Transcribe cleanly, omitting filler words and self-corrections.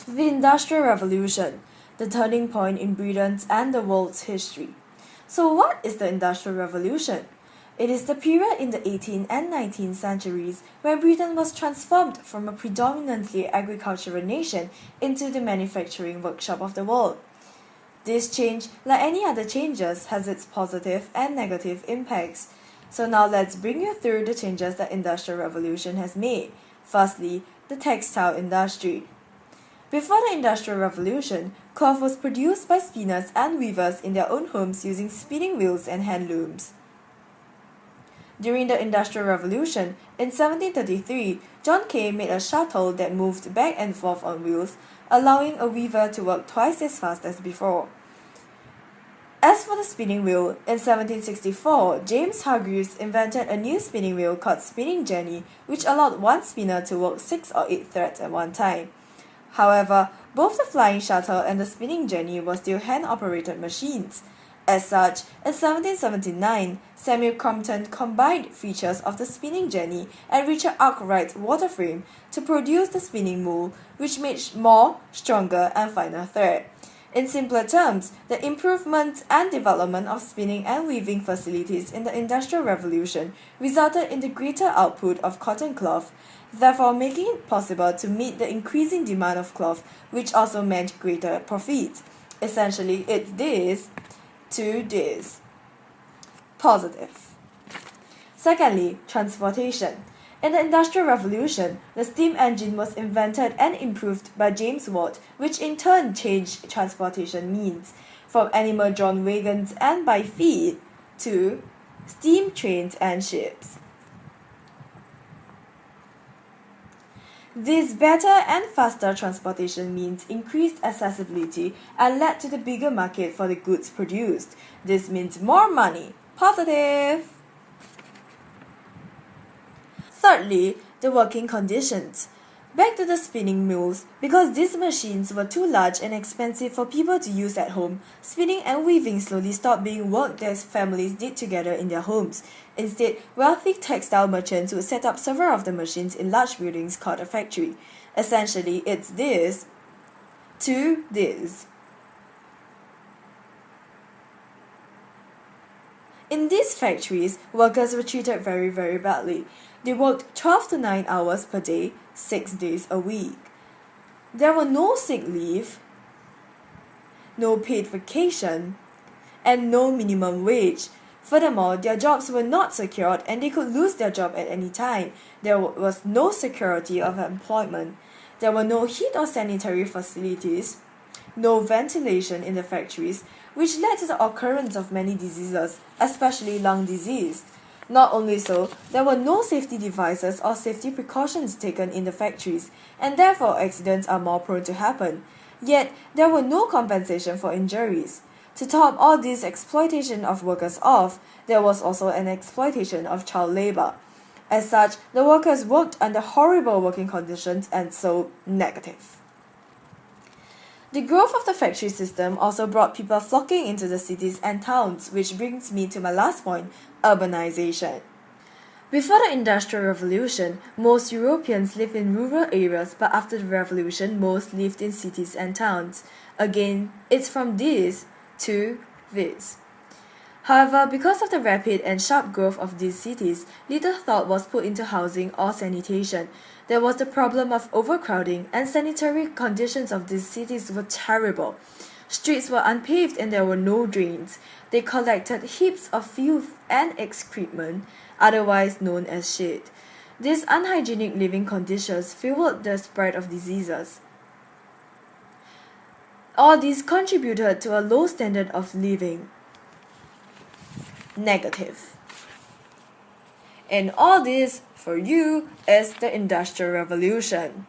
The Industrial Revolution, the turning point in Britain's and the world's history. So, what is the Industrial Revolution? It is the period in the 18th and 19th centuries where Britain was transformed from a predominantly agricultural nation into the manufacturing workshop of the world. This change, like any other changes, has its positive and negative impacts. So now let's bring you through the changes that Industrial Revolution has made. Firstly, the textile industry. Before the Industrial Revolution, cloth was produced by spinners and weavers in their own homes using spinning wheels and hand looms. During the Industrial Revolution, in 1733, John Kay made a shuttle that moved back and forth on wheels, allowing a weaver to work twice as fast as before. As for the spinning wheel, in 1764, James Hargreaves invented a new spinning wheel called spinning jenny, which allowed one spinner to work 6 or 8 threads at one time. However, both the flying shuttle and the spinning jenny were still hand-operated machines. As such, in 1779, Samuel Crompton combined features of the spinning jenny and Richard Arkwright's water frame to produce the spinning wool, which made more, stronger, and finer thread. In simpler terms, the improvement and development of spinning and weaving facilities in the Industrial Revolution resulted in the greater output of cotton cloth, therefore making it possible to meet the increasing demand of cloth, which also meant greater profits. Essentially, it's this to this. Positive. Secondly, transportation. In the Industrial Revolution, the steam engine was invented and improved by James Watt, which in turn changed transportation means, from animal-drawn wagons and by feet to steam trains and ships. This better and faster transportation means increased accessibility and led to the bigger market for the goods produced. This means more money. Positive. Thirdly, the working conditions. Back to the spinning mills. Because these machines were too large and expensive for people to use at home, spinning and weaving slowly stopped being work that families did together in their homes. Instead, wealthy textile merchants would set up several of the machines in large buildings called a factory. Essentially, it's this to this. In these factories, workers were treated very, very badly. They worked 12 to 9 hours per day, 6 days a week. There were no sick leave, no paid vacation, and no minimum wage. Furthermore, their jobs were not secured and they could lose their job at any time. There was no security of employment. There were no heat or sanitary facilities, no ventilation in the factories, which led to the occurrence of many diseases, especially lung disease. Not only so, there were no safety devices or safety precautions taken in the factories, and therefore accidents are more prone to happen. Yet, there were no compensation for injuries. To top all this exploitation of workers off, there was also an exploitation of child labor. As such, the workers worked under horrible working conditions and so negative. The growth of the factory system also brought people flocking into the cities and towns, which brings me to my last point, urbanization. Before the Industrial Revolution, most Europeans lived in rural areas, but after the revolution, most lived in cities and towns. Again, it's from this to this. However, because of the rapid and sharp growth of these cities, little thought was put into housing or sanitation. There was the problem of overcrowding, and sanitary conditions of these cities were terrible. Streets were unpaved and there were no drains. They collected heaps of filth and excrement, otherwise known as shit. These unhygienic living conditions fueled the spread of diseases. All these contributed to a low standard of living. Negative. And all this, for you, is the Industrial Revolution.